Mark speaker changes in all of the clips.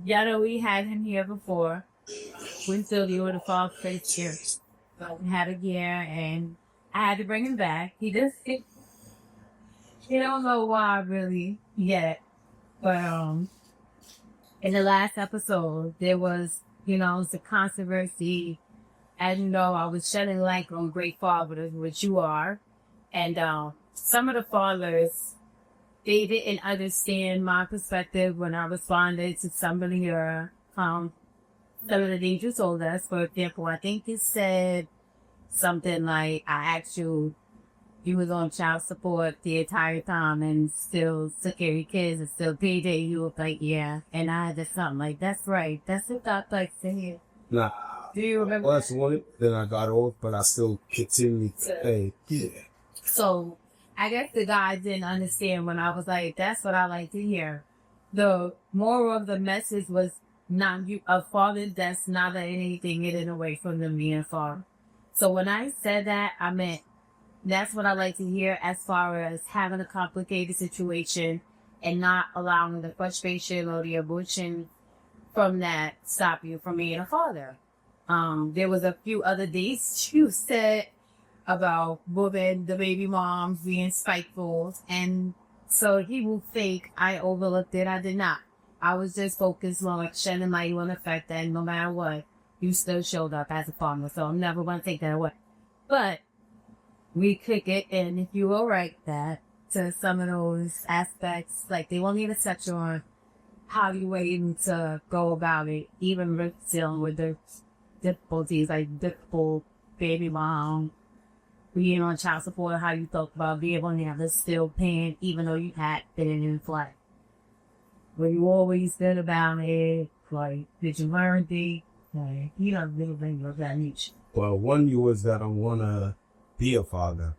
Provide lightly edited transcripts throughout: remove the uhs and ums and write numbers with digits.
Speaker 1: Yeah, know we had him here before. We still deal with the fall first year. So we had a year and I had to bring him back. He don't know why really yet. But in the last episode there was, the controversy. As you know, I was shedding light on great fathers, which you are. And some of the fathers, they didn't understand my perspective when I responded to some of the things you told us. For example, I think you said something like, I asked you was on child support the entire time and still took care of your kids and still paid it. You was like, yeah. And I had something like, that's right. That's what I like to hear.
Speaker 2: Nah.
Speaker 1: Do you remember?
Speaker 2: Well, that's one. Then I got off, but I still continued to pay. Yeah.
Speaker 1: So I guess the guy didn't understand when I was like, that's what I like to hear. The moral of the message was not you, a father that's not letting anything get away from them being a father. So when I said that, I meant that's what I like to hear as far as having a complicated situation and not allowing the frustration or the emotion from that stop you from being a father. There was a few other days you said about women, the baby moms being spiteful, and so he will think I overlooked it. I did not. I was just focused on shedding light on the fact that no matter what, you still showed up as a father, so I'm never going to take that away. But we could get in, if you will write that, to some of those aspects, like they won't need to touch on how you were able to go about it, even with dealing with the difficulties, like difficult baby mom, being on child support, how you felt about being able to have this still paying, even though you had been in flight. Were you always good about it? Like, did you learn the, like, little things of that nature?
Speaker 2: Well, one, you was that I want to be a father.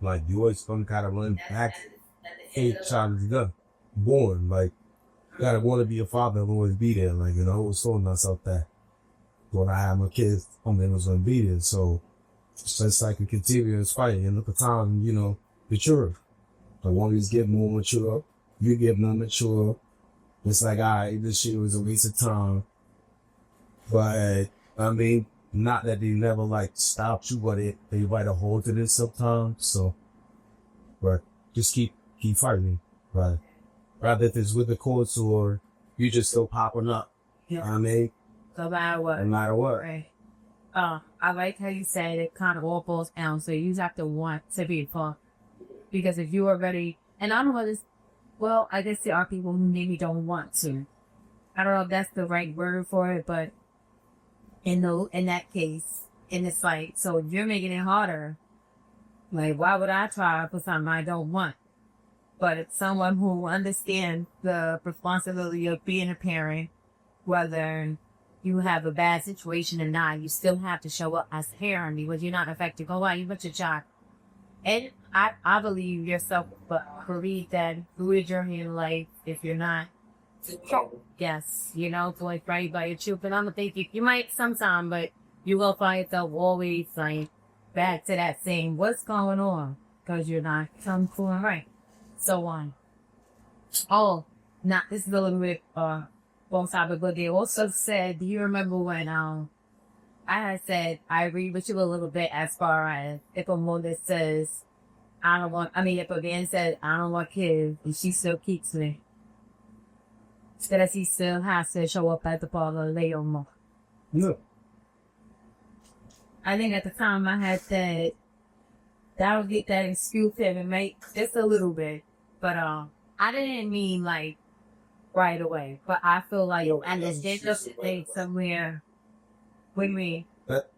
Speaker 2: Like, you always gonna kind of run back a child is done. Born. Like, you gotta want to be a father and always be there. Like, I always told myself that when I had my kids, I was gonna be there. So, it's just like a continuous fight. And at the time, mature. Like, one is getting more mature, you get more mature. It's like, all right, this shit was a waste of time. But, not that they never, stopped you, but they write a hold to this sometimes. So, but just keep fighting. Right? Rather if it's with the courts or you just still popping up.
Speaker 1: Yeah. No matter what.
Speaker 2: No matter what.
Speaker 1: Right. I like how you said it kind of all boils down. So you have to want to be a father. Because if you are ready, and I don't know this, well, I guess there are people who maybe don't want to. I don't know if that's the right word for it, but in that case, in this fight, so if you're making it harder, like, why would I try for something I don't want? But it's someone who understands the responsibility of being a parent, whether you have a bad situation or not, you still have to show up as a parent because you're not affected. Go out, you put your child. And I believe yourself, but believe that through your journey in life, if you're not, yes, doing right by your children, I'm gonna think you might sometime, but you will find yourself always back to that same what's going on because you're not doing right. So on. This is a little bit both topic, but they also said, do you remember when I had said I agree with you a little bit as far as if a mother says if a man says I don't want kids and she still keeps me, that he still has to show up at the father later more.
Speaker 2: No.
Speaker 1: I think at the time I had said that'll get that excuse him and make just a little bit, but I didn't mean right away, but I feel like there's just a thing somewhere with me.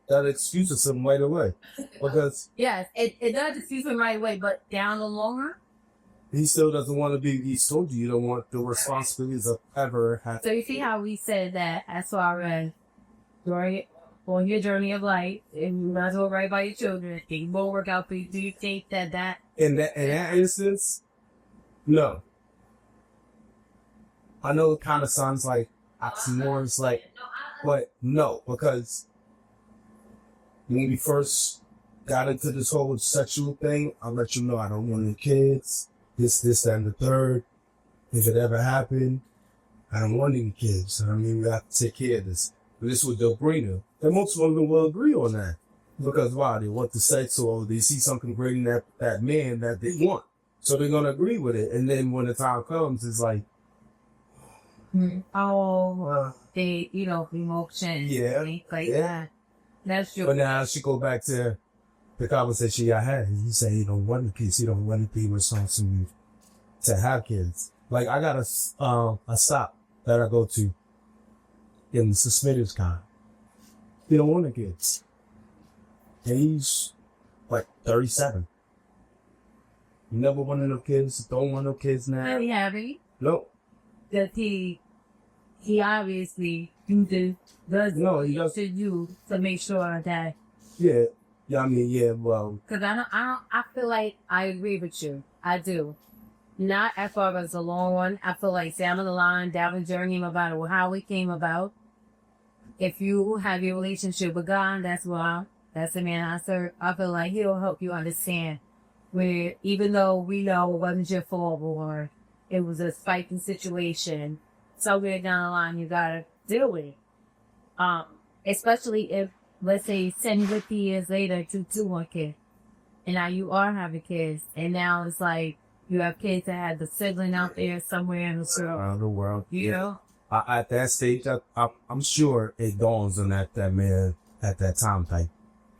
Speaker 2: That excuses him right away, because
Speaker 1: yes, it does excuse him right away, but down the long run,
Speaker 2: he still doesn't want to be. He told you don't want the responsibilities of ever having.
Speaker 1: So you see how we said that as far as on your journey of life, and you might as well right by your children, things won't work out for you. Do you think that
Speaker 2: in that instance, no. I know it kind of sounds like oxymorons, but no, because when we first got into this whole sexual thing, I'll let you know I don't want any kids, this, that, and the third. If it ever happened, I don't want any kids. I mean, we have to take care of this. But this was the brainer. And most women will agree on that. Because why? They want the sex or they see something great in that man that they want. So they're going to agree with it. And then when the time comes, it's like,
Speaker 1: they, emotion.
Speaker 2: Yeah.
Speaker 1: Like that. That's true.
Speaker 2: But now she go back to the conversation I had. He said he don't want kids. He don't want to be responsible to have kids. Like I got a stop that I go to in the Smithers kind. He don't want the kids. And he's like 37. He never wanted no kids. Don't want no kids now.
Speaker 1: Really happy.
Speaker 2: No.
Speaker 1: That he obviously does to you to make sure that.
Speaker 2: Yeah. Yeah. I mean, yeah. Well.
Speaker 1: Because I feel like I agree with you. I do. Not as far as the long one. I feel like down the line, down the journey about it, how it came about. If you have your relationship with God, that's the man I serve. I feel like he'll help you understand where even though we know it wasn't your fault or it was a spiking situation, somewhere down the line you gotta deal with it. Especially if, let's say, 10, 50 years later, you do want kids. And now you are having kids. And now it's like you have kids that have the sibling out there somewhere in the world.
Speaker 2: Around the world.
Speaker 1: You know?
Speaker 2: At that stage, I'm sure it dawns on that man at that time, like,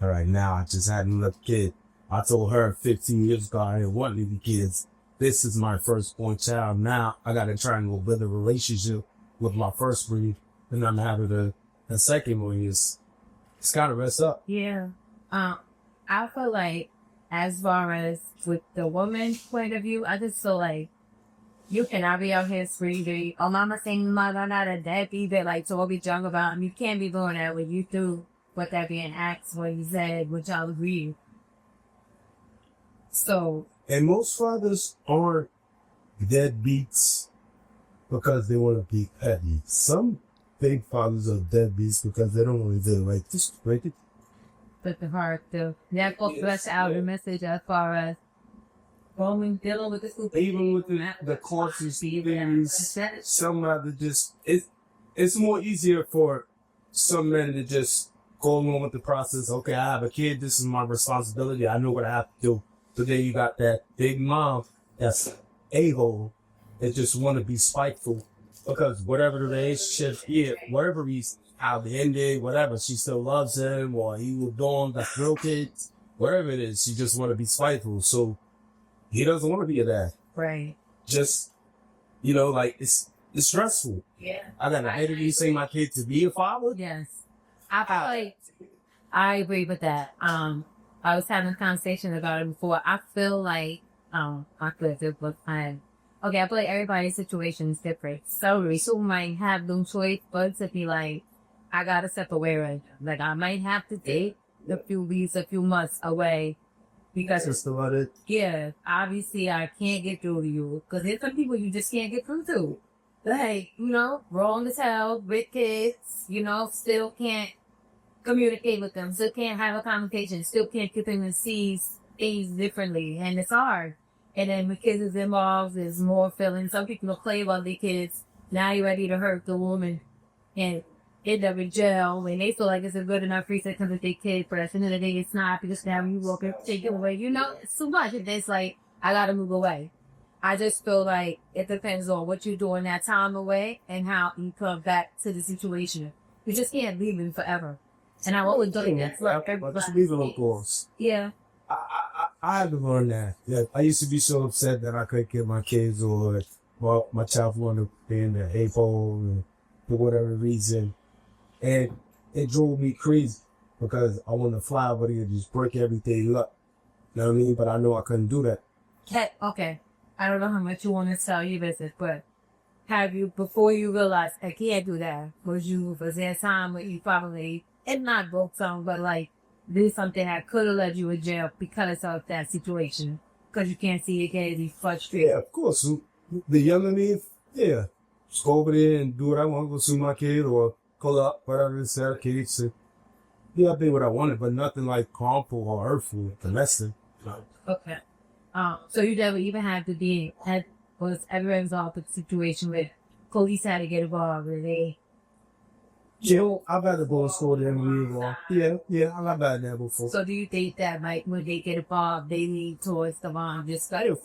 Speaker 2: all right, now I just had another kid. I told her 15 years ago I didn't want any kids. This is my firstborn child. Now I got to try and go build a relationship with my first breed, and I'm having a second one. It's got to rest up.
Speaker 1: Yeah. I feel like as far as with the woman's point of view, I just feel like you cannot be out here screaming, oh, mama saying mother, not a deadbeat, that like Toby junk about him. You can't be doing that when you do what that being asked, what you said, which I'll agree. So.
Speaker 2: And most fathers aren't deadbeats because they want to be petty. Some big fathers are deadbeats because they don't want to do like this, break it.
Speaker 1: But the heart, that will flesh out the message as far as dealing with this.
Speaker 2: Even with the courses, some rather just, it's more easier for some men to just go along with the process. Okay, I have a kid. This is my responsibility. I know what I have to do. But then you got that big mom that's a-hole that just want to be spiteful because whatever the relationship is, whatever he's how the ended, whatever, she still loves him or he was doing the real kids, whatever it is, she just want to be spiteful. So he doesn't want to be a dad.
Speaker 1: Right.
Speaker 2: Just, like it's stressful.
Speaker 1: Yeah.
Speaker 2: I got to interview saying my kid to be a father.
Speaker 1: Yes. I feel like I agree with that. I was having a conversation about it before. I feel like, I feel like everybody's situation is different. So some might have no choice but to be like, I gotta step away right now. Like, I might have to take a few weeks, a few months away because,
Speaker 2: just about it.
Speaker 1: Yeah, obviously I can't get through to you because there's some people you just can't get through to. Like, wrong as hell, with kids, still can't communicate with them, still can't have a conversation, still can't get them to see things differently, and it's hard. And then when kids is involved, there's more feelings. Some people will play about their kids. Now you're ready to hurt the woman and end up in jail, and they feel like it's a good enough reason because of their kid, but at the end of the day, it's not because now you walk and take it away. It's too much. It's like, I gotta move away. I just feel like it depends on what you do in that time away and how you come back to the situation. You just can't leave him forever. And I've always done that.
Speaker 2: Just leave it on course.
Speaker 1: Yeah.
Speaker 2: I had to learn that. Yeah, I used to be so upset that I couldn't get my kids or my child wanted to be in the A-pole for whatever reason. And it drove me crazy because I wanted to fly over there and just break everything up. You know what I mean? But I know I couldn't do that.
Speaker 1: Okay. I don't know how much you want to tell your business, but have you, before you realized I can't do that, was there a time where you probably, and not broke something, but like, did something that could have led you in jail because of that situation? Because you can't see your kid, you frustrated.
Speaker 2: Yeah, of course. The younger me, yeah. Just go over there and do what I want, go see my kid or pull up, whatever it's their kids. Yeah, I did what I wanted, but nothing like harmful or hurtful, domestic. No.
Speaker 1: Okay. So you never even had to was ever involved in a situation with police had to get involved, and they.
Speaker 2: Yeah, I've had to go and score them real. Yeah, I've had that before.
Speaker 1: So do you think that like when they get involved, they lean towards the mom just like?
Speaker 2: Yeah, of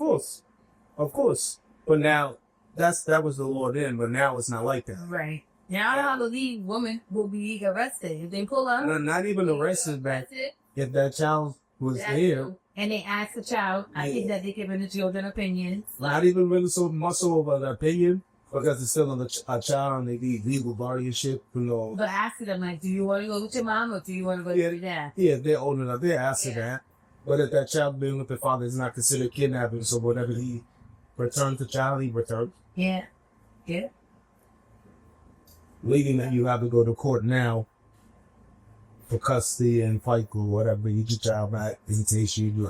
Speaker 2: course. But now that was the law then, but now it's not like that.
Speaker 1: Right. Now I believe women will be arrested if they pull up.
Speaker 2: Not even arrested, but if that child was here.
Speaker 1: And they ask the child, I think that they're giving the children opinions.
Speaker 2: Not even really so much of an opinion, because it's still a child and they need legal guardianship,
Speaker 1: But asking them, like, do you want to go with your mom or do you want to go with your dad?
Speaker 2: Yeah, they're old enough. They're asking that. But if that child being with the father is not considered kidnapping, so whatever he returns the child, he returns.
Speaker 1: Yeah.
Speaker 2: Leading that you have to go to court now for custody and fight or whatever, you get your child back, visitation, you do.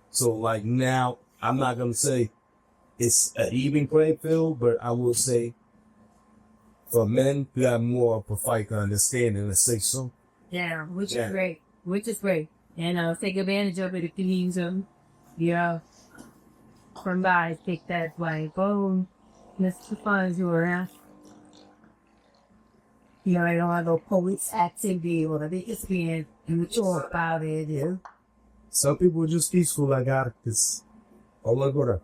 Speaker 2: So like now, I'm not gonna say it's an even playing field, but I will say for men, you have more of a fight to understand and to say so.
Speaker 1: Yeah, which is great. And take advantage of it if you need them. Yeah. From guys, take that like, oh, that's the funds you around. You know, I don't have no police activity or they just being immature about it. Yeah.
Speaker 2: Some people are just peaceful like that. It's all I go to.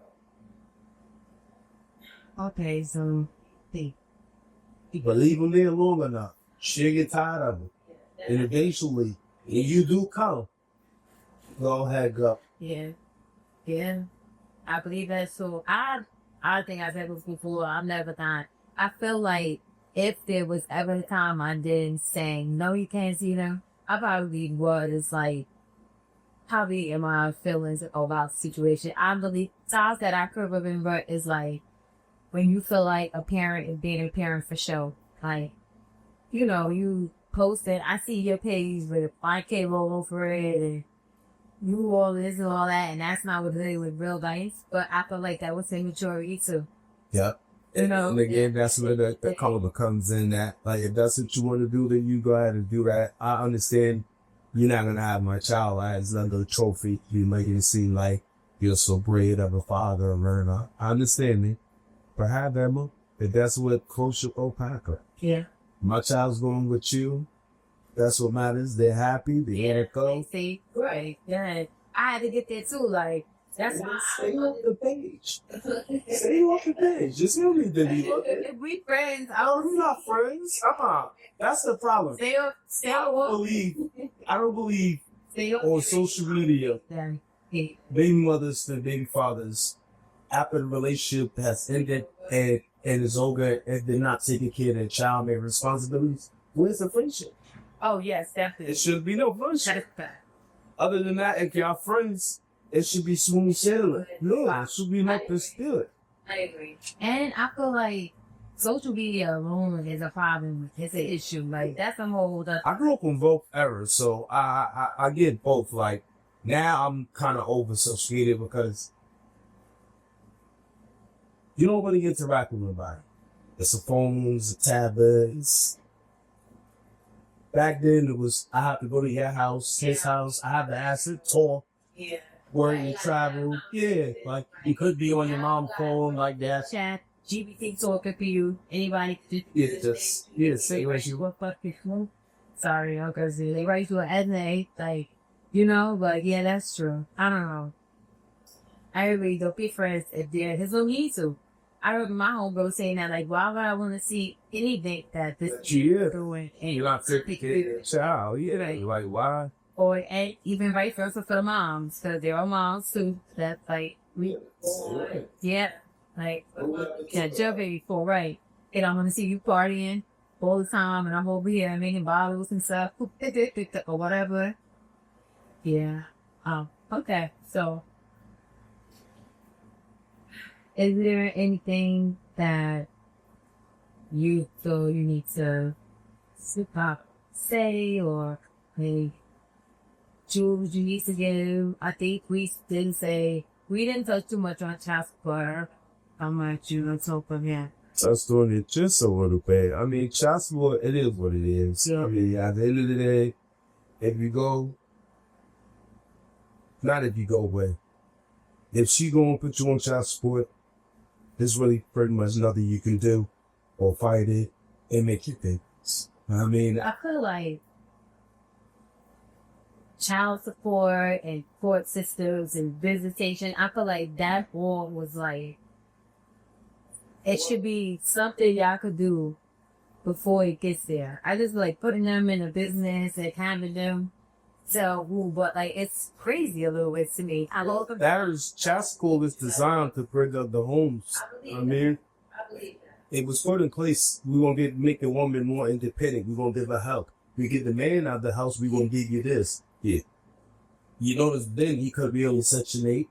Speaker 1: Okay, so
Speaker 2: But leave them there long enough. She'll get tired of it. And eventually, if you do come, go ahead, go.
Speaker 1: Yeah. I believe that. So I think I've said this before. I've never thought. I feel like if there was ever a time I didn't say, no, you can't see them, I probably was like, probably in my feelings about the situation. I believe times that I could remember is like, when you feel like a parent is being a parent for show. Like, you posted, I see your page with 5K logo for it, and you all this and all that, and that's not what they with real life. But I feel like that was immaturity too.
Speaker 2: Yeah. And again, that's where the color comes in that, like, if that's what you want to do, then you go ahead and do that. I understand you're not going to have my child as another trophy. You're making it seem like you're so great of a father or learner. I understand it. But have them, if that's what close your packer.
Speaker 1: Yeah.
Speaker 2: My child's going with you. That's what matters. They're happy. They're
Speaker 1: they see, right. Yeah. I had to get there too, like, that's why.
Speaker 2: Stay off the page. Stay off the page. Just no need to be looking.
Speaker 1: If we friends,
Speaker 2: We're not friends. That's the problem. I don't believe on social media, baby mothers to baby fathers, after the relationship has ended and is over and they're not taking care of their child, their responsibilities, where's the friendship?
Speaker 1: Oh, yes, definitely.
Speaker 2: It should be no friendship. Other than that, if y'all friends, it should be smooth sailing. No, it should be like this spirit.
Speaker 1: I agree. And I feel like social media alone is a problem. It's an issue. Like, that's a whole other.
Speaker 2: I grew up on both eras, so I get both. Like, now I'm kind of over social media because you don't really interact with anybody. It's the phones, the tablets. Back then, it was, I have to go to your house, his house. I have to ask it, talk, work and travel. Yeah, like, you could be on your mom's phone like that.
Speaker 1: Chat, GPT talking to you. Anybody could
Speaker 2: say what you
Speaker 1: want. Sorry, because they write you an essay, like, but yeah, that's true. I don't know. I really don't be friends if they're his own need to. I remember my homegirl saying that, like, why would I want to see anything that this is doing? And
Speaker 2: you're not taking care of the child. Yeah, like, why?
Speaker 1: And even vice versa for the moms, because there are moms too that, like, jump before, right? And I'm going to see you partying all the time, and I'm over here making bottles and stuff, or whatever. Yeah. Okay, so. Is there anything that you feel you need to say or hey, Jules, you need to give? I think we didn't touch too much on child support. How much you don't talk about that?
Speaker 2: Touched on it just a little bit. I mean, child support, it is what it is. Yeah. I mean, at the end of the day, if she gonna put you on child support, there's really pretty much nothing you can do or fight it and make you think. I mean,
Speaker 1: I feel like child support and court systems and visitation, I feel like that all was like, it should be something y'all could do before it gets there. I just like putting them in a business and having them sell woo, but like it's crazy a little bit to me. I love them.
Speaker 2: that is child support is designed to bring up the homes. I mean, it was put in place. We want to make the woman more independent. We want to give her help. We get the man out of the house. We want to give you this. Yeah. You notice then he could be on Section 8.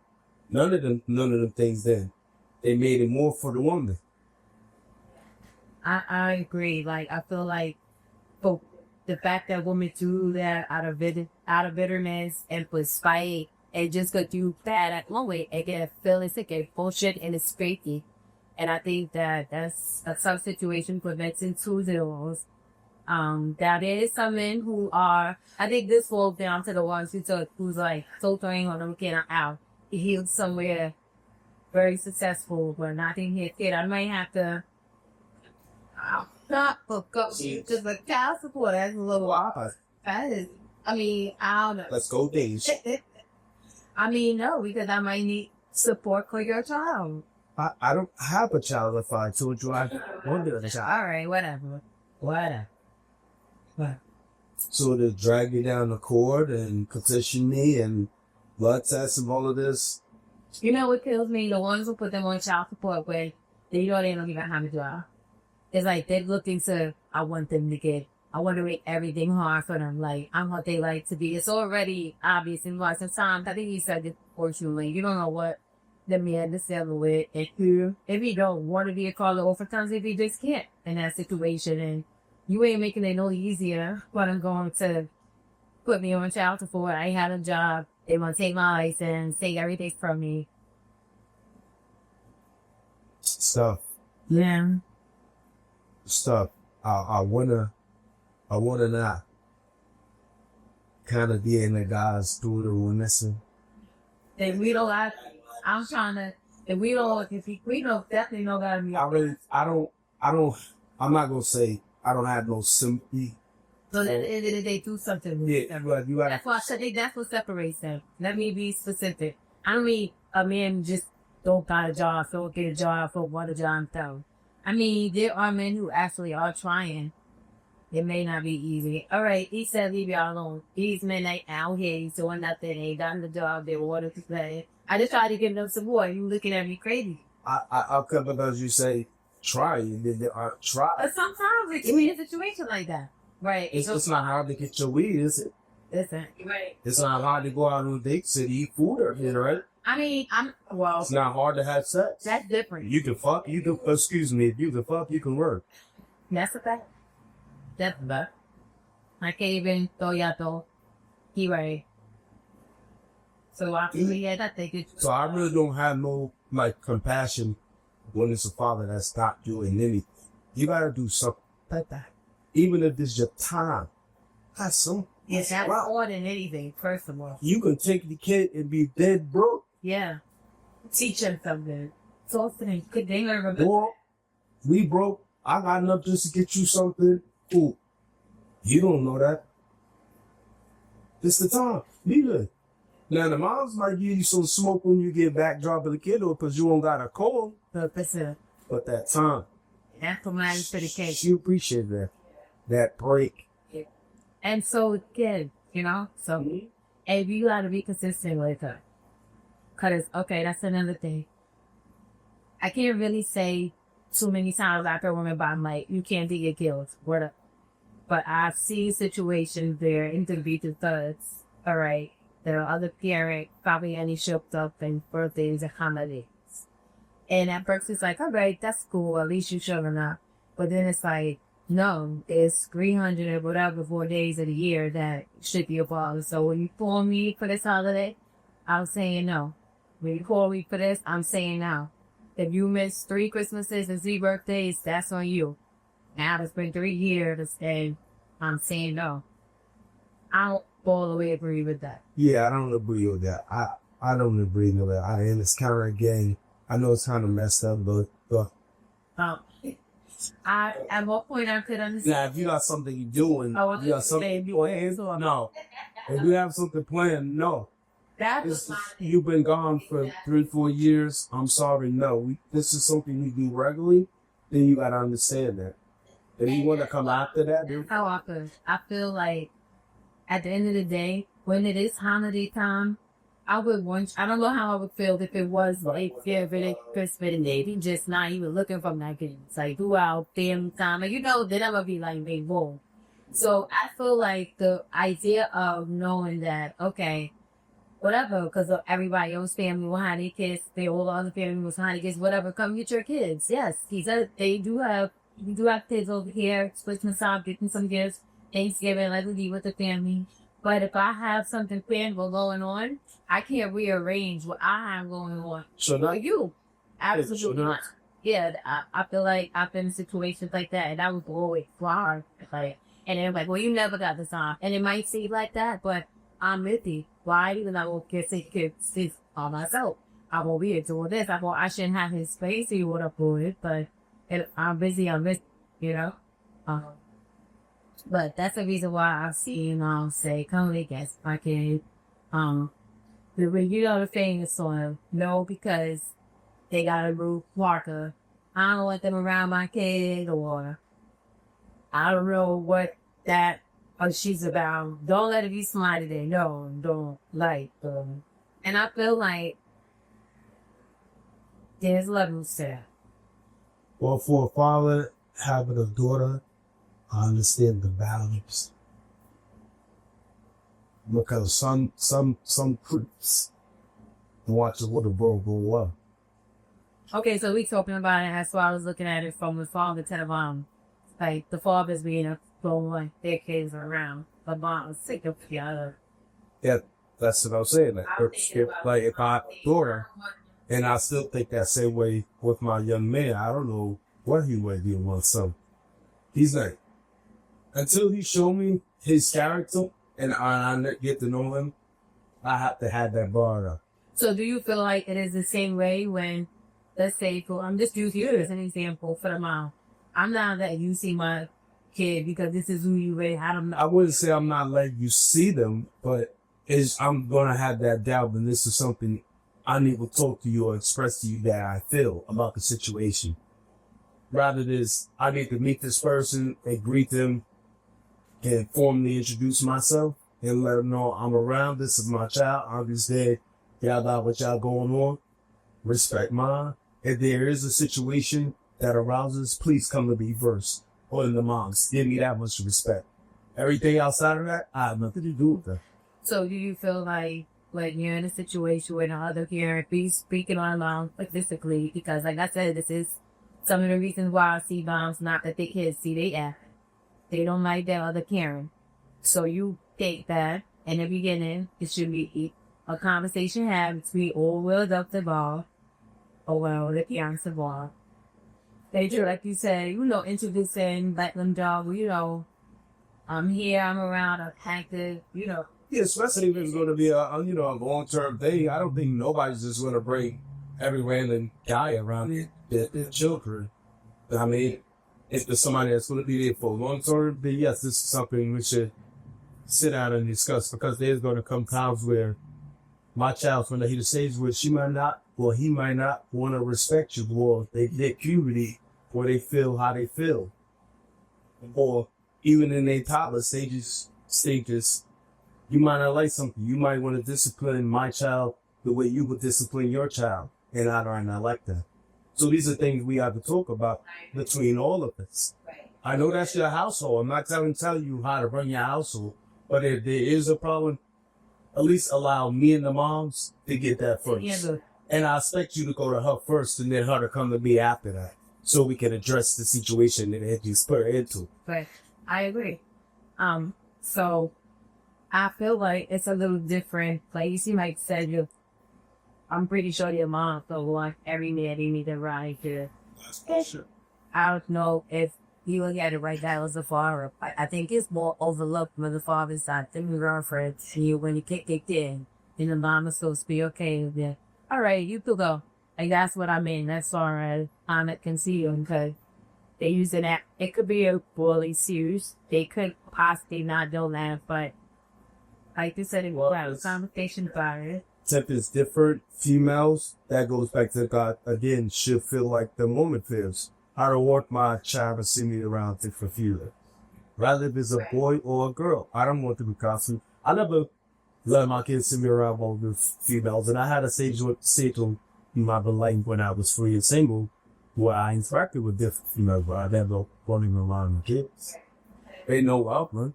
Speaker 2: None of them things then. They made it more for the woman.
Speaker 1: I agree. Like I feel like for the fact that women do that out of bitterness and for spite and just go do that at one way and get feelings, it get bullshit and it's crazy. And I think that that's a tough situation for veterans and 2-0s. That there is some men who are, I think this falls down to the ones who's like filtering on them getting out. He's somewhere very successful, but not in his kid. I might have to not hook up just like child support. That's a little off. That is, I mean, I don't know.
Speaker 2: Let's go days.
Speaker 1: I mean, no, because I might need support for your child.
Speaker 2: I don't have a child if I told you I wanted a child.
Speaker 1: All right, whatever. What?
Speaker 2: So to drag me down the court and petition me and blood tests and all of this.
Speaker 1: You know what kills me? The ones who put them on child support when they know they don't even have a job. It's like they're looking to, I want to make everything hard for them. Like, I'm what they like to be. It's already obvious in lots of times. I think you said this, fortunately. You don't know what the man is dealing with. If you don't want to be a caller, or sometimes if you just can't in that situation, and you ain't making it no easier, but I'm going to put me on child support. I ain't had a job. They want to take my license, take everything from me.
Speaker 2: Stuff.
Speaker 1: Yeah.
Speaker 2: Stuff. I wanna not kind of be in the guy's daughter or listen.
Speaker 1: If we don't, I'm trying to, if we don't definitely don't gotta be.
Speaker 2: I'm not gonna say I don't have no sympathy.
Speaker 1: So at the end of the day, do something with
Speaker 2: Yeah, but you gotta.
Speaker 1: That's why I said that's what separates them. Let me be specific. I don't mean a man just don't got a job, so get a job, so want a job, so. I mean, there are men who actually are trying. It may not be easy. All right, he said leave y'all alone. These men ain't out here, he's doing nothing, they ain't gotten the job, they wanted to play. I just tried to give them support. You looking at me crazy.
Speaker 2: I'll come because you say try, and then they are try.
Speaker 1: But sometimes it can be a situation like that. Right.
Speaker 2: It's not hard to get your weed, is it?
Speaker 1: Listen, right.
Speaker 2: It's not hard to go out on dates and eat food or here, right?
Speaker 1: I mean,
Speaker 2: it's not hard to have sex.
Speaker 1: That's different.
Speaker 2: You can fuck, if you can fuck, you can work.
Speaker 1: That's a fact. That's a fact. I can't even throw y'all though. He right. So I think it's.
Speaker 2: So I really don't have no, like, compassion when it's a father that's not doing anything. You gotta do something like that. Even if it's your time. Have some.
Speaker 1: Yes, that's more than anything, first of all.
Speaker 2: You can take the kid and be dead broke.
Speaker 1: Yeah. Teach him something. Talk to him. Good thing remember.
Speaker 2: Or, we broke. I got enough just to get you something. Cool. You don't know that. It's the time. Be good. Now, the moms might give you some smoke when you get back dropping the kid off because you don't got a cold. But that time.
Speaker 1: That's what matters for the kid.
Speaker 2: She appreciates that. That break.
Speaker 1: Yeah. And so, again, so if you got to be consistent with her. Because, okay, that's another thing. I can't really say too many times after a woman, but I'm like, you can't do your kills. But I've seen situations where interview thuds, all right, the other parent probably only showed up in birthdays and holidays. And that person's like, all right, that's cool. At least you showing up. But then it's like, no, it's 300 or whatever 4 days of the year that should be involved. So when you call me for this holiday, I'm saying no. When you call me for this, I'm saying no. If you miss 3 Christmases and 3 birthdays, that's on you. Now it's been 3 years and I'm saying no. I don't all the way agree with that.
Speaker 2: Yeah, I don't agree with that. I don't agree with that. And it's kind of, again, I know it's kind of messed up, but But
Speaker 1: Um, at what point I could understand.
Speaker 2: now, if you got something you're doing,
Speaker 1: I was
Speaker 2: you got something planned, no. If you have something planned, no.
Speaker 1: That was
Speaker 2: You've been gone for 3-4 years. I'm sorry, no. This is something we do regularly. Then you gotta understand that. If you want to come after that, dude.
Speaker 1: how I feel. I feel like at the end of the day, when it is holiday time, I don't know how I would feel if it was like Christmas and they just not even looking for my kids. Like throughout family time. Like, then I'm gonna be like, they whoa. So I feel like the idea of knowing that, okay, whatever, because everybody else family will have their kids, their all other family will have their kids, whatever, come get your kids. Yes, he said we do have kids over here, Christmas time, getting some gifts, Thanksgiving, let me be with the family. But if I have something planned going on, I can't rearrange what I have going on for you. Absolutely not. Yeah, I feel like I've been in situations like that, and that was always hard. Like, and they're like, well, you never got the time. And it might seem like that, but I'm with you. Why? Even I won't get kids on myself. I won't be doing this. I shouldn't have his space or what up for it, but I'm busy, But that's the reason why I see, say, come against my kid. When the thing is on, no, because they got a rude Parker. I don't want them around my kid, or I don't know what that she's about. Don't let it be smiley today. No, don't like. And I feel like there's levels to that.
Speaker 2: Well, for a father having a daughter, I understand the balance. Because some creeps watch the little girl grow up.
Speaker 1: Okay, so we talking about it. That's why I was looking at it from the father to the mom. Like the fathers being a like their kids are around, but mom was sick of the other.
Speaker 2: Yeah, that's what I'm saying. Like if I daughter, and I still think that same way with my young man. I don't know what he might be with some. He's like, until he show me his character and I get to know him, I have to have that bar up.
Speaker 1: So do you feel like it is the same way when, let's say, I'm just using you as an example for the mom. I'm not letting you see my kid because this is who you really had them.
Speaker 2: I wouldn't say I'm not letting you see them, but I'm going to have that doubt, and this is something I need to talk to you or express to you that I feel about the situation. Rather than I need to meet this person and greet them and formally introduce myself and let them know I'm around. This is my child. I'm just there. Y'all got what y'all going on. Respect mine. If there is a situation that arouses, please come to me first. Or in the moms. Give me that much respect. Everything outside of that, I have nothing to do with that.
Speaker 1: So do you feel like when you're in a situation where the other parent be speaking on mom physically? Because like I said, this is some of the reasons why I see moms not that their kids see they act. They don't like their other parent. So you take that in the beginning. It should be a conversation had between all wheeled up the ball or well the parents involved. They do, like you said, introducing, let them know, I'm here, I'm around, I'm active, Yeah,
Speaker 2: especially if it's going to be a long-term thing. I don't think nobody's just going to bring every random guy around their children. I mean, if there's somebody that's going to be there for long-term, then yes, this is something we should sit down and discuss, because there's going to come times where my child's going to hit a stage where he might not want to respect you, or they get puberty, or they feel how they feel. Or even in their toddler stages, you might not like something. You might want to discipline my child the way you would discipline your child, and I don't not like that. So these are things we have to talk about between all of us. I know that's your household. I'm not telling you how to run your household, but if there is a problem, at least allow me and the moms to get that first. Yeah, and I expect you to go to her first and then her to come to me after that, so we can address the situation that you put her into.
Speaker 1: Right. I agree. So I feel like it's a little different. Like you seem like said, I'm pretty sure your mom felt like every man they need to ride to.
Speaker 2: Sure.
Speaker 1: I don't know if you look at it right now as a father. I think it's more overlooked from the father's side than the girlfriend. See, when you kicked in, and the mom is supposed to be okay with it. All right, you could go. Like, that's what I mean as far as concealed, because they use it at, it could be a bully serious. They could possibly not know that, but like you said, it will have a conversation about it.
Speaker 2: If it's different females, that goes back to God again, should feel like the woman feels. I don't want my child to see me around different females. Rather if it's a boy or a girl. I don't want to be constant. I never let my kids see me around all the females. And I had a stage to my life when I was free and single, where I interacted with different females, but I never running around with kids. They know outward.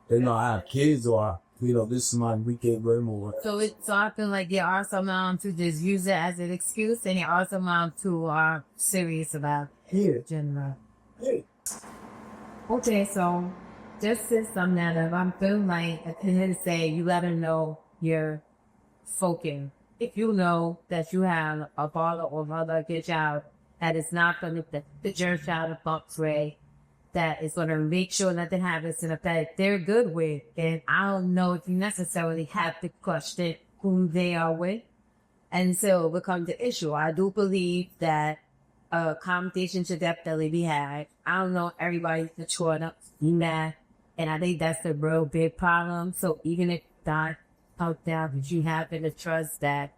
Speaker 2: They know I have kids or this is my weekend room or
Speaker 1: so I feel like there are some moms who just use it as an excuse, and there are some moms who are serious about it. General. Okay, so just to sum that up, I'm feeling like at the end of the day, you let them know you're focused. If you know that you have a father or mother of your child that is not going to put your child in Buck's way, that is going to make sure that the habits and that they're good with, and I don't know if you necessarily have to question who they are with. And so it becomes the issue. I do believe that a conversation should definitely be had. I don't know, everybody's mature enough to do that, and I think that's a real big problem. So even if that out there, that you happen to trust that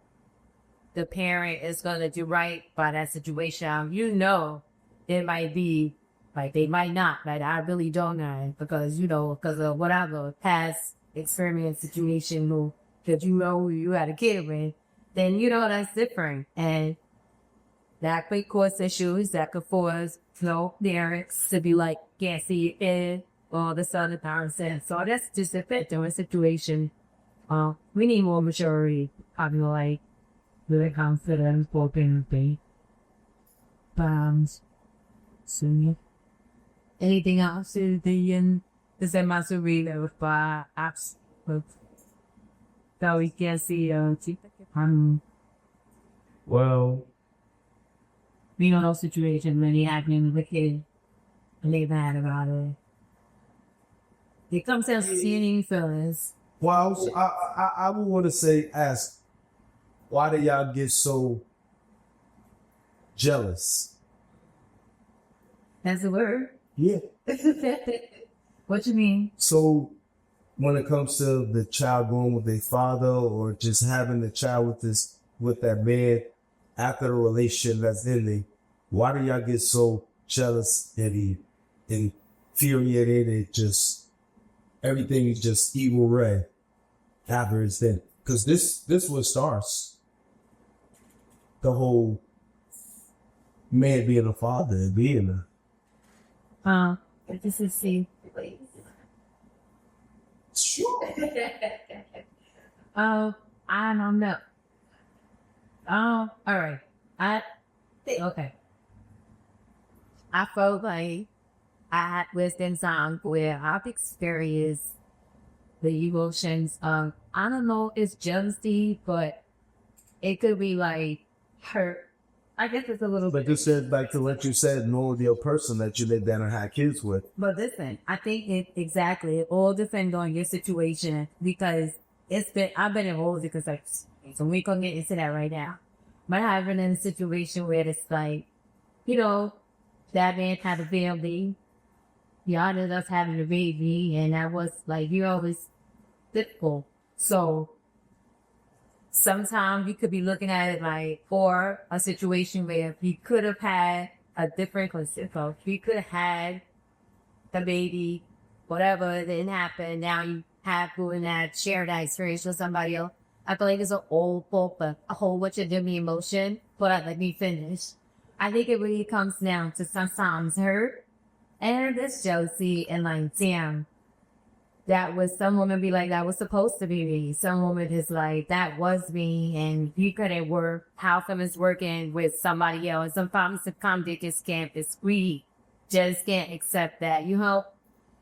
Speaker 1: the parent is going to do right by that situation, it might be, like, they might not. Like, I really don't know, because, because of whatever past experience situation that who you had a kid with, then, that's different. And that could cause issues, that could cause, parents to be like, can't see your kid, or this other parent says. So that's just a different situation. We need more maturity, I feel like, when it comes to the important thing. So, anything else to the más real with apps that we can see
Speaker 2: well,
Speaker 1: no situation really happening with kids and they mad about it. It comes down to seeing feelings.
Speaker 2: Well, I would want to ask, why do y'all get so jealous?
Speaker 1: That's the word?
Speaker 2: Yeah.
Speaker 1: What you mean?
Speaker 2: So when it comes to the child going with their father or just having the child with that man after the relationship that's ending, why do y'all get so jealous and infuriated and just everything is just evil red after it's done? Because this what starts the whole man being a father and being
Speaker 1: this is see.
Speaker 2: Sure.
Speaker 1: I don't know. All right. Okay. I felt like I had wisdom times where I've experienced the emotions of, I don't know, it's jealousy, but it could be like hurt. I guess it's a little bit.
Speaker 2: But this says back to what you said, know your person that you live down and had kids with.
Speaker 1: But listen, I think it all depends on your situation, because I've been in all different situations. So we can get into that right now. But I've been in a situation where it's like, that man had a family. Y'all ended up having a baby, and that was like, was difficult. So sometimes you could be looking at it like, or a situation where you could have had a different concept. You could have had the baby, whatever, it didn't happen. Now you have doing that, share that experience with somebody else. I feel like it's an old book, but a whole bunch of different emotion. But let me finish. I think it really comes down to sometimes hurt and this jealousy and like, damn, that was, some women be like, that was supposed to be me. Some women is like, that was me, and you couldn't work. How come it's working with somebody else? Sometimes they just can't, we just can't accept that,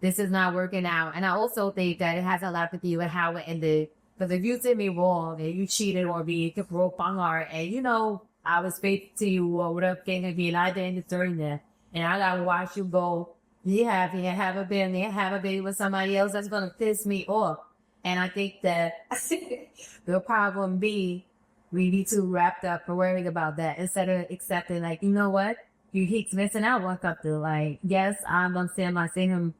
Speaker 1: this is not working out. And I also think that it has a lot to do with how it ended. Because if you did me wrong and you cheated on me, you broke my heart, and I was faithful to you or whatever can it be, and I didn't deserve that. And I gotta watch you go, have a baby with somebody else, that's gonna piss me off. And I think that the problem be we be too wrapped up or worried about that instead of accepting, like, you know what? You keep missing out on something. Like, yes, I'm understand my saying him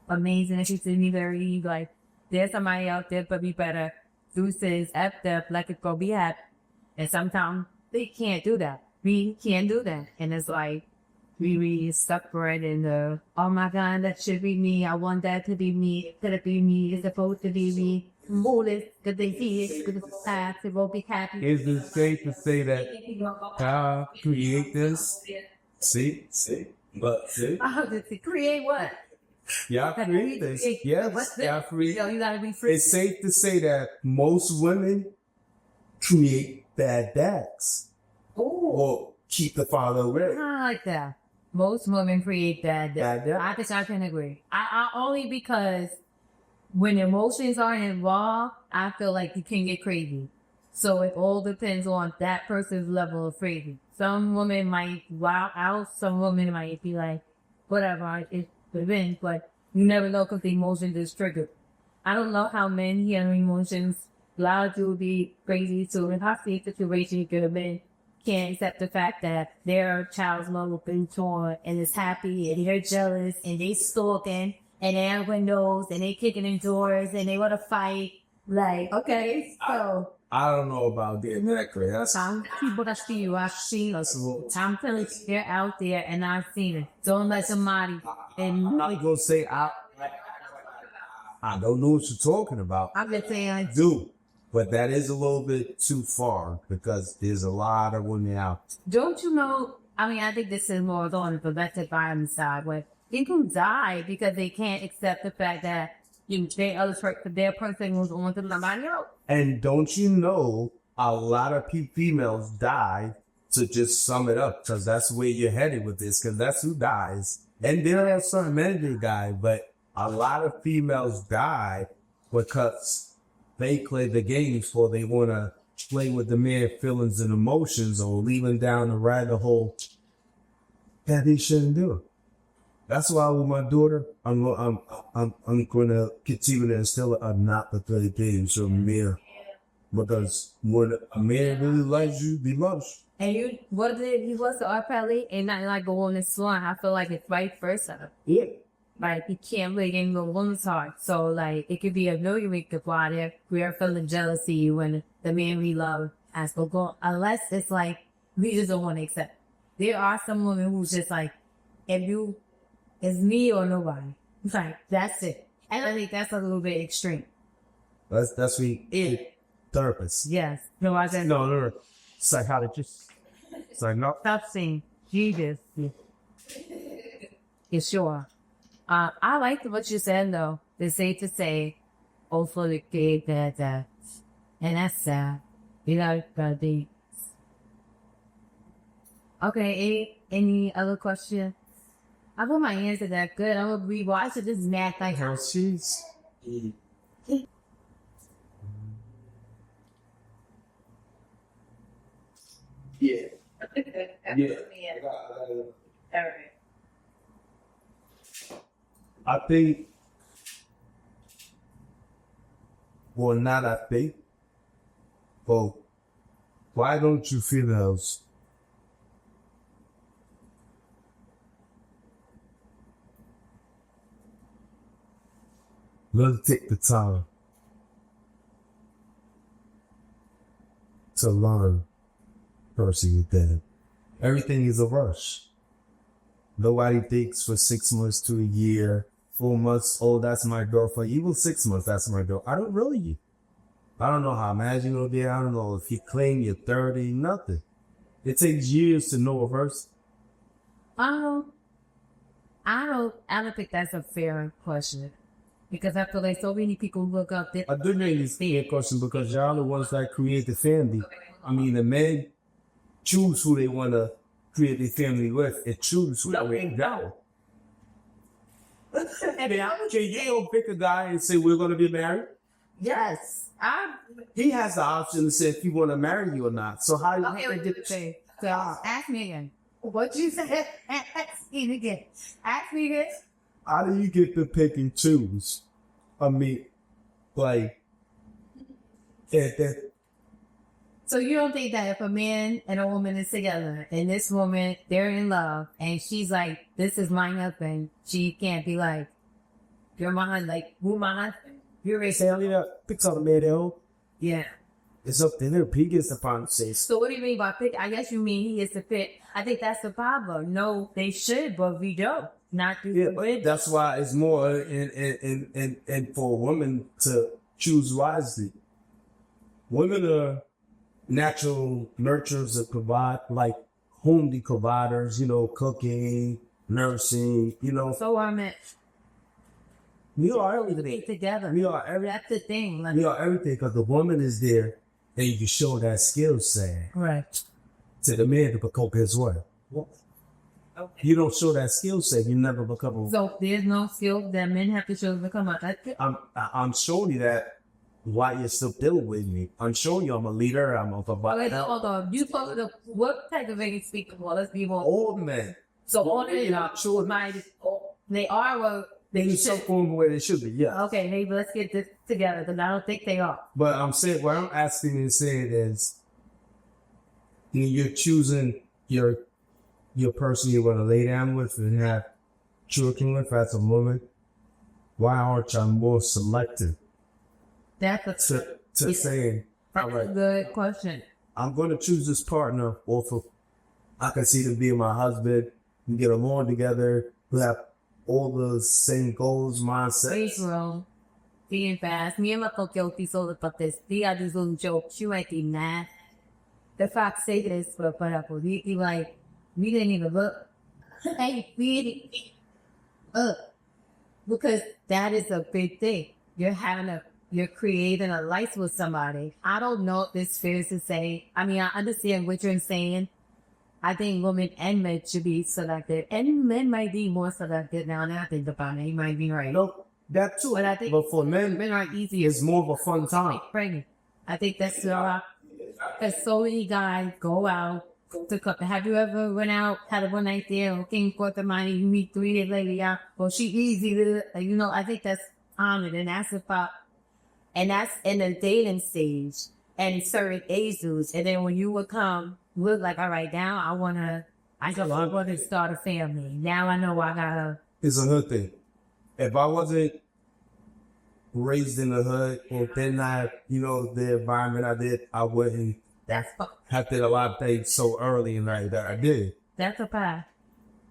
Speaker 1: amazing. If you see me very, like, there's somebody out there, but be better. Deuces, F them, let it go, be happy. And sometimes they can't do that. We can't do that. And it's like, we separate in the, oh my God, that should be me. I want that to be me. Could it be me? It's supposed to be me. All this, because they see it, because it's past, it won't be happy.
Speaker 2: Is it safe to say that God create this? See? But see?
Speaker 1: Oh, to create what?
Speaker 2: Y'all create this. Yes, y'all create.
Speaker 1: Yo, you gotta be free.
Speaker 2: It's safe to say that most women create bad dads. Or keep the father away.
Speaker 1: I like that. Most women create bad dads. I think I can agree. I only because when emotions are involved, I feel like you can get crazy. So it all depends on that person's level of crazy. Some women might wow out. Some women might be like, whatever, it's event, but you never know because the emotion is triggered. I don't know how men handle emotions. A lot of people be crazy too. In how see situation, you could have been can't accept the fact that their child's love has been torn and is happy and they're jealous and they stalking and they have windows and they kicking in doors and they want to fight. Like, okay, so.
Speaker 2: I don't know about getting that crazy. That's
Speaker 1: Some people that see you, I've seen us. I'm telling you, they're out there and I've seen it. Don't let somebody. And
Speaker 2: I'm not gonna say I don't know what you're talking about.
Speaker 1: I'm just saying,
Speaker 2: I do. But that is a little bit too far because there's a lot of women out.
Speaker 1: Don't you know? I mean, I think this is more on the domestic violence side where people die because they can't accept the fact that their person was on to somebody else.
Speaker 2: And don't you know a lot of females die, to just sum it up, because that's where you're headed with this, because that's who dies. And there are some men that die, but a lot of females die because they play the games or they want to play with the man's feelings and emotions or leave him down the rabbit hole that he shouldn't do. That's why with my daughter, I'm going to continue to instill a not to play games or man. Because when a man really likes you, he loves you.
Speaker 1: And you was the art pally and not like go on this line. I feel like it's vice versa.
Speaker 2: Yeah.
Speaker 1: Like, you can't really get into a woman's heart. So, like, it could be a million reasons why we're feeling jealousy when the man we love has to go. Unless it's like, we just don't want to accept. There are some women who's just like, it's me or nobody. It's like, that's it. And I think that's a little bit extreme.
Speaker 2: That's therapist.
Speaker 1: Yes. No, I said,
Speaker 2: No. Psychologist. It's like, no.
Speaker 1: Stop saying Jesus. Yeah, sure. I liked what you said, though. It's safe to say, also the kid that, and that's sad. You know, the okay, any other question? I put my answer that good. I'm gonna rewatch it. This is mad like
Speaker 2: how she's. Yeah.
Speaker 1: All right.
Speaker 2: I think, well, not I think, but why don't you females let's take the time to learn person that everything is a rush. Nobody thinks for 6 months to a year, 4 months, oh, that's my girlfriend. Even 6 months, that's my girl. I don't know how mad you're gonna be. I don't know if you claim you're 30, nothing. It takes years to know a person.
Speaker 1: I don't think that's a fair question. Because I feel like so many people look up this.
Speaker 2: I do think it's a fair question because y'all the ones that create the family. I mean, the men choose who they want to create their family with and choose who they go. And then you don't pick a guy and say, we're going to be married?
Speaker 1: Yes.
Speaker 2: He has the option to say if he want to marry you or not. So how
Speaker 1: okay,
Speaker 2: you get
Speaker 1: say? So ask me again. What you say? Ask me again. Ask me again.
Speaker 2: How do you get to pick and choose? I mean, like,
Speaker 1: So you don't think that if a man and a woman is together and this woman, they're in love and she's like, this is my husband, she can't be like, you're my husband, like, who my husband? You're a
Speaker 2: Pick something made out.
Speaker 1: Yeah.
Speaker 2: It's up to him. He gets the final say.
Speaker 1: So what do you mean by pick? I guess you mean he gets to pick. I think that's the problem. No, they should, but we don't. Not do
Speaker 2: Yeah, that's why it's more and for women to choose wisely. Women are natural nurturers that provide, like homely providers, cooking, nursing,
Speaker 1: So I meant
Speaker 2: we are
Speaker 1: be
Speaker 2: everything.
Speaker 1: together.
Speaker 2: We are everything.
Speaker 1: That's the thing. Like,
Speaker 2: We are everything because the woman is there and you can show that skill set
Speaker 1: right.
Speaker 2: to the man to become his wife.
Speaker 1: Okay.
Speaker 2: You don't show that skill set, you never become a.
Speaker 1: So there's no skill that men have to show to become a husband.
Speaker 2: I'm showing you that why you're still dealing with me. I'm showing you I'm a leader. I'm a
Speaker 1: Wait,
Speaker 2: provider.
Speaker 1: hold on. You told the what type of English speaking? Well, let's be more.
Speaker 2: Old men.
Speaker 1: So all of them are
Speaker 2: Sure.
Speaker 1: they are what they
Speaker 2: They
Speaker 1: should.
Speaker 2: should where they should be. Yeah.
Speaker 1: Okay, hey, let's get this together because I don't think they are.
Speaker 2: But I'm saying what I'm asking and saying is, when you're choosing your person you're gonna lay down with and have children with as a woman, why aren't you more selective
Speaker 1: That's a
Speaker 2: to saying, all right,
Speaker 1: good question.
Speaker 2: I'm gonna choose this partner off of I can see them being my husband, we get along together, we have all the same goals, mindsets.
Speaker 1: Wait, bro. Being fast. Me and my guilty soul about this. He got this little joke. She might be mad. The fox say this, but he like, we didn't even look. Hey, we didn't look. Because that is a big thing. You're creating a life with somebody. I don't know if it's fair to say. I mean, I understand what you're saying. I think women and men should be selective. And men might be more selective now that I think about it. You might be right.
Speaker 2: No, that too.
Speaker 1: But I think
Speaker 2: but for men,
Speaker 1: men are easier.
Speaker 2: it's more of a fun time.
Speaker 1: Pregnant. I think that's because so many guys go out to cook. Have you ever went out, had a one night there, or came forth the money, you meet 3 days later, yeah, well, she easy to, I think that's common, and that's about, and that's in the dating stage, and certain age groups, and then when you would come, look like, all right, now I want to start a family. Now I know I gotta.
Speaker 2: It's a hood thing. If I wasn't raised in the hood or didn't have, the environment I did, I wouldn't have did a lot of things so early in life that I did.
Speaker 1: That's a pie.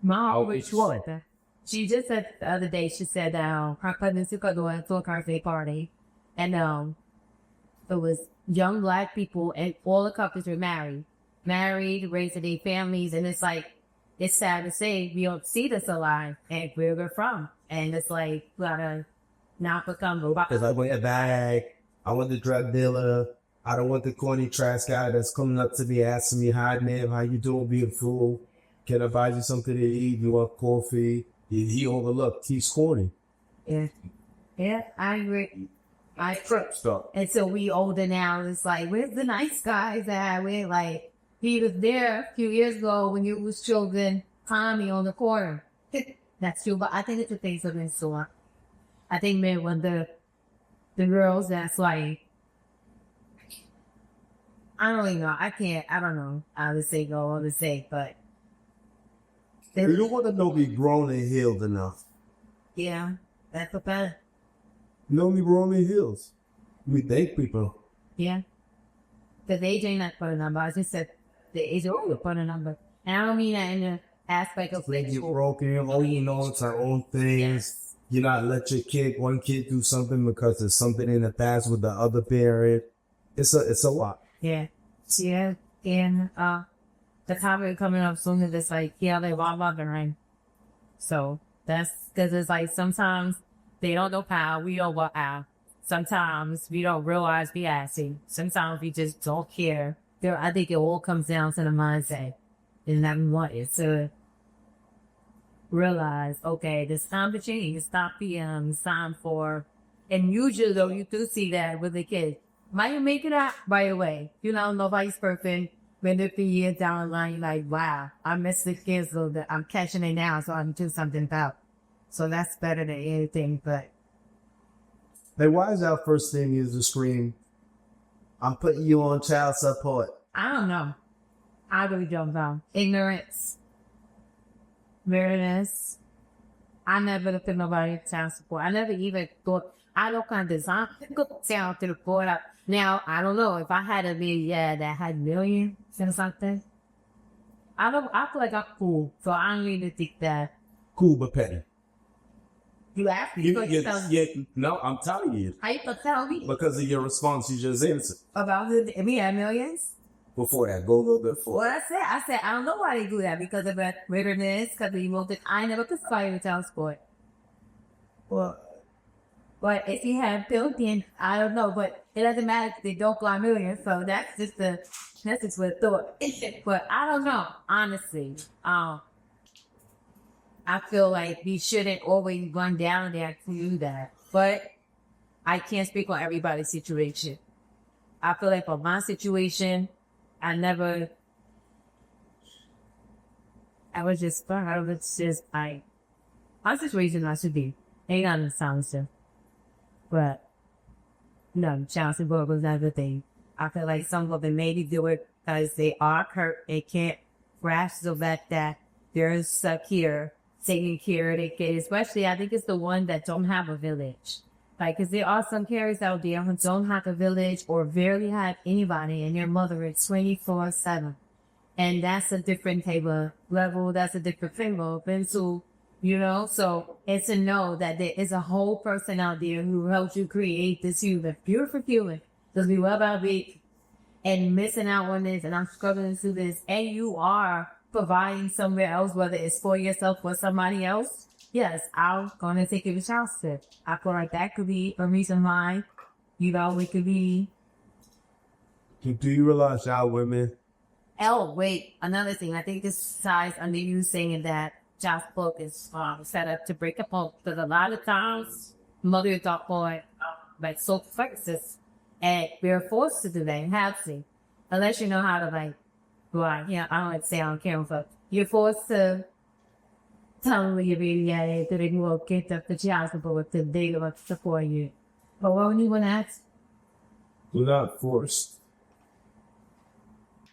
Speaker 1: Mom always was. She just said the other day, she said her cousin took her to a birthday party, and it was young black people, and all the couples were married, raising their families, and it's like, it's sad to say we don't see this a lot, and where we're from, and it's like, we gotta not become robots.
Speaker 2: Because I want a bag, I want the drug dealer, I don't want the corny trash guy that's coming up to me asking me, hi man, how you doing, beautiful? Can I buy you something to eat? You want coffee? He overlooked. He's corny.
Speaker 1: Yeah, I agree.
Speaker 2: Trap stuff.
Speaker 1: And so we older now, it's like, where's the nice guys at? We're like, he was there a few years ago when you was children, Tommy on the corner. That's true, but I think it's the things of in store. I think men when the girls that's like, I don't even know. I don't know how to say go or to say, but.
Speaker 2: You don't want to know be grown and healed enough.
Speaker 1: Yeah, that's a fact.
Speaker 2: No, we grown and healed. We date people.
Speaker 1: Yeah. Because age ain't not put a number. I just said the age is put a number. And I don't mean that in the aspect of
Speaker 2: Like you're broken, holding on to our own things.
Speaker 1: Yes.
Speaker 2: You not let one kid do something because there's something in the past with the other parent. It's a lot.
Speaker 1: Yeah. Yeah. And the topic coming up soon is it's like, yeah, they all love right? So that's because it's like sometimes they don't know how, we don't know how. Sometimes we don't realize we asking. Sometimes we just don't care. I think it all comes down to the mindset. And that we want it to realize, okay, it's time to change. It's time it's time for, and usually though, you do see that with the kids. Might you make it out right away? Nobody's perfect. When a few years down the line, you're like, wow, I miss the kids a little bit. I'm catching it now, so I can do something about it. So that's better than anything, but.
Speaker 2: Like, why is our first thing is to scream,
Speaker 3: I'm putting you on child support.
Speaker 1: I don't know. I really don't know. Ignorance. Weariness. I never looked at nobody child support. I never even thought, I don't kind of design, go down to the board. Now, I don't know if I had a baby that had millions or something. I feel like I'm cool, so I don't even think that.
Speaker 2: Cool but petty.
Speaker 1: You asked me,
Speaker 2: No, I'm telling you.
Speaker 1: how you gonna tell me
Speaker 2: Because of your response, you just answered.
Speaker 1: about it? We had millions.
Speaker 2: Before that, go a little bit
Speaker 1: Well,
Speaker 2: forward.
Speaker 1: I said, I don't know why they do that because of that bitterness, because of emotion. I never could fight with child support. Well, but if you have built-in, I don't know, but it doesn't matter if they don't fly millions, so that's just a thought. But I don't know, honestly. I feel like we shouldn't always run down there to do that. But I can't speak on everybody's situation. I feel like for my situation, I was just fine. My situation I should be. Ain't got no sound stuff. But, no, child support was another thing. I feel like some of them maybe do it because they are hurt. They can't grasp the fact that they're stuck here, taking care of their kids. Especially, I think it's the one that don't have a village. Like, because there are some parents out there who don't have a village or barely have anybody, and their mother is 24/7. And that's a different type of level. That's a different thing of mental, you know? So it's to know that there is a whole person out there who helped you create this human, beautiful human. Because we love our baby and missing out on this, and I'm struggling through this, and you are providing somewhere else, whether it's for yourself or somebody else. Yes, I'm going to take you to child support. I feel like that could be a reason why, you know, it could be.
Speaker 2: Do you realize y'all women?
Speaker 1: Oh, wait, another thing. I think this ties under you saying that child support is set up to break up home. Because a lot of times, mothers are for like social services, and we're forced to do that and have to. Unless you know how to, like, well, yeah, I don't like to say I don't care, but you're forced to tell your baby that they will get the child support to they will support you. But what would you want to ask?
Speaker 2: We're not forced.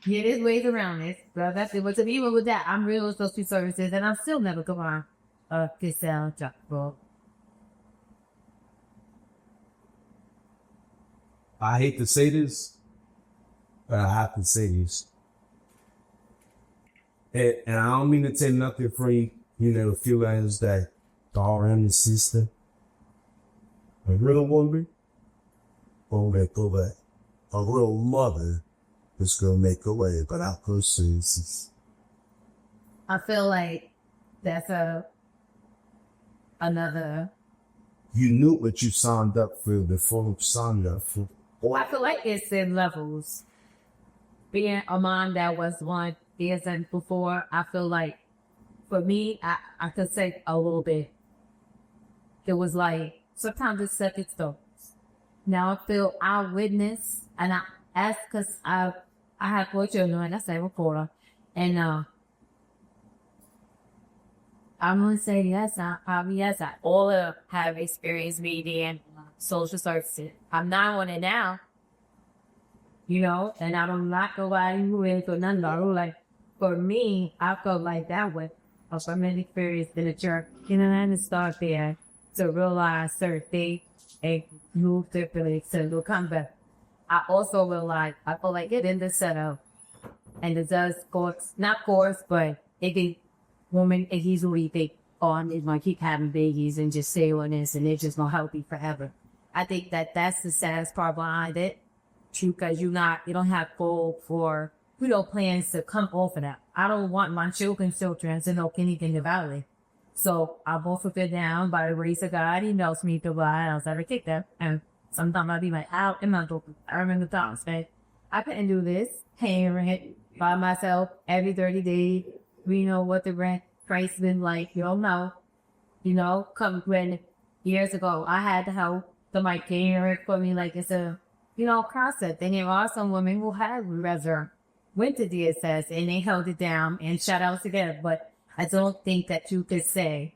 Speaker 1: Yeah, there's ways around this. But that's it. But to be even with that, I'm real with social services, and I'm still never going to sell child support.
Speaker 2: I hate to say this, but I have to say this. And I don't mean to take nothing from you, the feelings that daughter and sister, a real woman, will make a way. A real mother is going to make a way, but our persons.
Speaker 1: I feel like that's another.
Speaker 2: You knew what you signed up for before you signed up for.
Speaker 1: I feel like it's in levels. Being a mom that was one years and before, I feel like for me, I could say a little bit. It was like sometimes it's second thoughts. Now I feel I witness and I ask because I have 4 children and I say reporter, and I'm gonna say yes. I all have experience media and social services. I'm not on it now, and I don't like nobody who is or nothing. Like for me, I felt like that was a many experience in the church. And I had to start there to realize certain things and move differently to come back. I also realized I feel like it in the setup, and it does not course, but it can women easily think, oh, I'm just gonna keep having babies and just stay on this, and it's just gonna help me forever. I think that's the saddest part behind it, because you don't have goal for plans to come off of that. I don't want my children's children to know anything about it. So I both of it down by the grace of God. He knows me to why I was ever kicked up. And sometimes I'll be like, I remember times, man, I couldn't do this, paying rent by myself every 30 days. We know what the rent price been like. You don't know. Come when years ago, I had to help somebody paying rent for me. Like it's a, concept. And there are some women who have went to DSS and they held it down and shout out together. But I don't think that you could say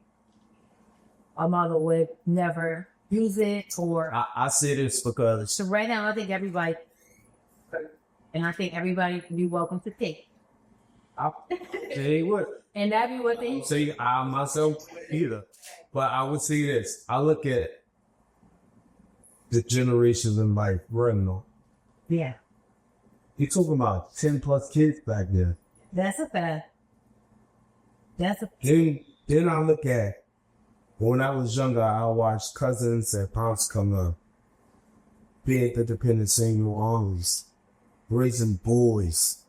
Speaker 1: a mother would never use it or.
Speaker 2: I say this because.
Speaker 1: So right now, I think everybody. And I think everybody can be welcome to take.
Speaker 2: I'll tell you what.
Speaker 1: And that be what they
Speaker 2: Say I myself either. But I would say this. I look at the generations in life running on.
Speaker 1: Yeah.
Speaker 2: You're talking about 10 plus kids back there.
Speaker 1: That's a fact. That's a
Speaker 2: Then I look at when I was younger, I watched cousins and pops come up, being independent single moms, raising boys.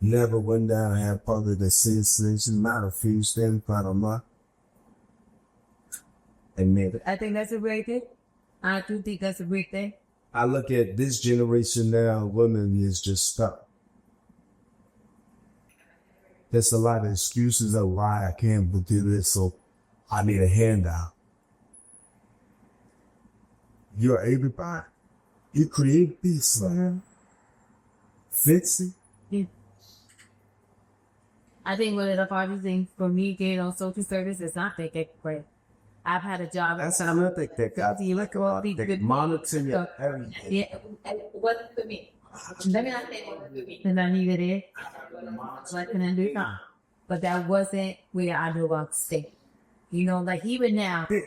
Speaker 2: Never went down and had public association, not a few stems, not a lot. And maybe
Speaker 1: I think that's a great thing. I do think that's a great thing.
Speaker 2: I look at this generation now, women is just stuck. There's a lot of excuses of why I can't do this, so I need a handout. You're everybody. You create this, fix it.
Speaker 1: Yeah. I think one of the hardest things for me getting on social service is not thinking great. I've had a job.
Speaker 2: That's how I think that God,
Speaker 1: You look at all these
Speaker 2: they
Speaker 1: good
Speaker 2: monitor your
Speaker 1: stuff.
Speaker 2: everything.
Speaker 1: Yeah, it wasn't for me. Let me not say it wasn't for me. And I needed it. What can I do now? But that wasn't where I knew I stay. You know, like even now.
Speaker 2: If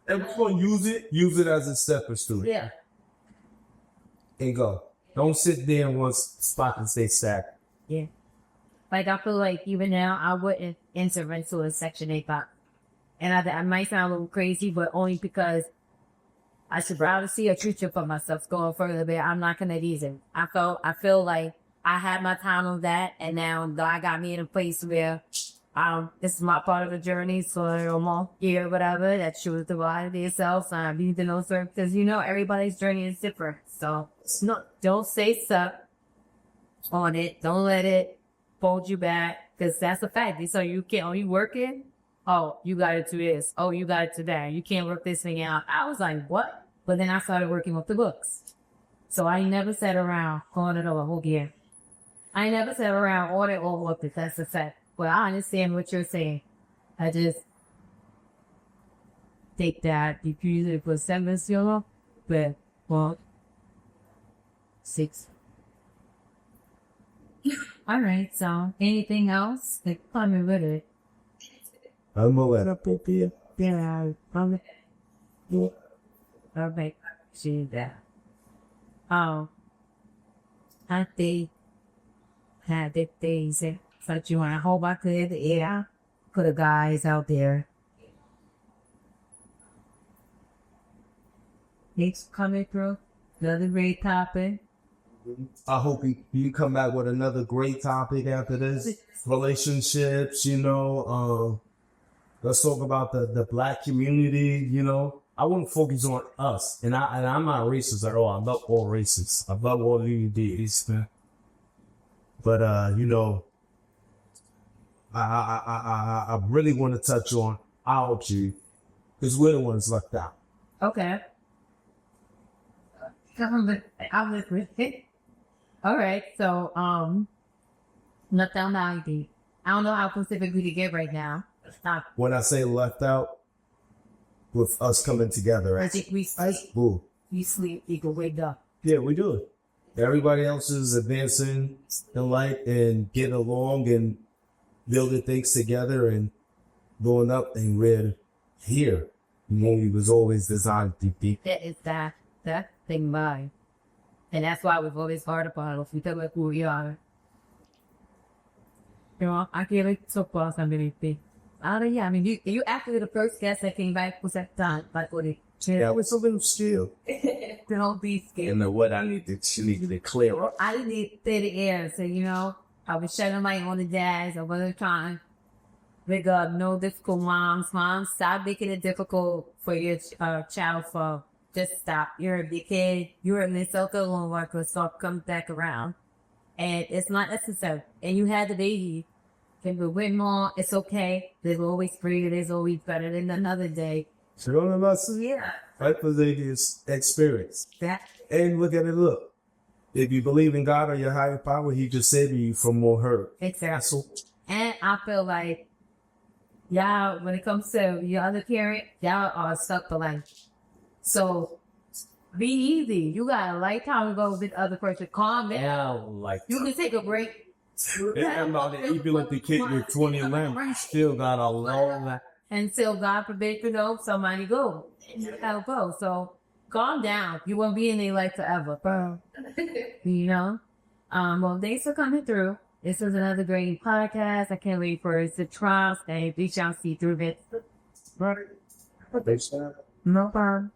Speaker 2: you're going to use it as a stepping stool.
Speaker 1: Yeah.
Speaker 2: And go. Don't sit there in one spot and stay stacked.
Speaker 1: Yeah. Like I feel like even now I wouldn't enter into a Section 8 box. And I might sound a little crazy, but only because I should rather see a future for myself going further, but I'm not gonna use it. I feel like I had my time on that, and now God got me in a place where this is my part of the journey, so I'm on here, whatever, that choose to ride to yourself, so I need to know certain, because you know everybody's journey is different. So don't say stuff on it. Don't let it hold you back, because that's a fact. So you can't, are you working? Oh, you got to do this. Oh, you got to do that. You can't work this thing out. I was like, what? But then I started working with the books. So I never sat around going it over whole year. I never sat around on it over with it. That's a fact. Well, I understand what you're saying. I just think that if you use it for 7 euro, but, well, 6. All right. So anything else? Like, coming with it.
Speaker 2: I'm gonna let up here.
Speaker 1: Yeah, okay, see that. I think had the things that you want. I hope I could, yeah, for the guys out there. Thanks for coming through. Another great topic.
Speaker 2: I hope you come back with another great topic after this. Relationships, let's talk about the black community, I want to focus on us. And I'm not racist at all. I love all races. I love all communities, man. But, I really want to touch on our G, because we're the ones left out.
Speaker 1: Okay. I'm with it. All right. So, left out now, I don't know how specific we can get right now.
Speaker 2: When I say left out, with us coming together,
Speaker 1: I think we sleep.
Speaker 2: Ooh.
Speaker 1: You sleep, you can wake up.
Speaker 2: Yeah, we do it. Everybody else is advancing in life and getting along and building things together and going up, and we're here. We was always designed to be.
Speaker 1: That is that thing by. And that's why we've always hard upon us. We tell us who we are. I can't like so far somebody think. Yeah, I mean, you actually the first guest that came back was that time, like what it.
Speaker 2: Yeah, I was a little still.
Speaker 1: Don't be scared.
Speaker 2: And what I need to clear up.
Speaker 1: I didn't need to stay the air, so I was shedding light on the dads. I wasn't trying. Big up, no difficult moms. Moms, stop making it difficult for your child. For just stop. You're a big kid. You're in this circle alone worker, so come back around. And it's not necessary. And you had the baby. Can we win more? It's okay. There's always free. There's always better than another day.
Speaker 2: So none of us,
Speaker 1: Yeah.
Speaker 2: right? For this experience.
Speaker 1: That.
Speaker 2: And look at it. Look, if you believe in God or your higher power, He just saved you from more hurt.
Speaker 1: Exactly. And I feel like y'all, when it comes to your other parent, y'all are stuck for life. So Be easy. You got a lifetime to go with the other person. Calm down.
Speaker 2: Like,
Speaker 1: You can take a break.
Speaker 2: even like the kid you're 21, you still got a long
Speaker 1: Until God forbid, somebody go. That'll go. So calm down. You won't be in their life forever. Well, thanks for coming through. This was another great podcast. I can't wait for it to trial. Stay. We shall see through it.
Speaker 2: Right.
Speaker 1: No problem.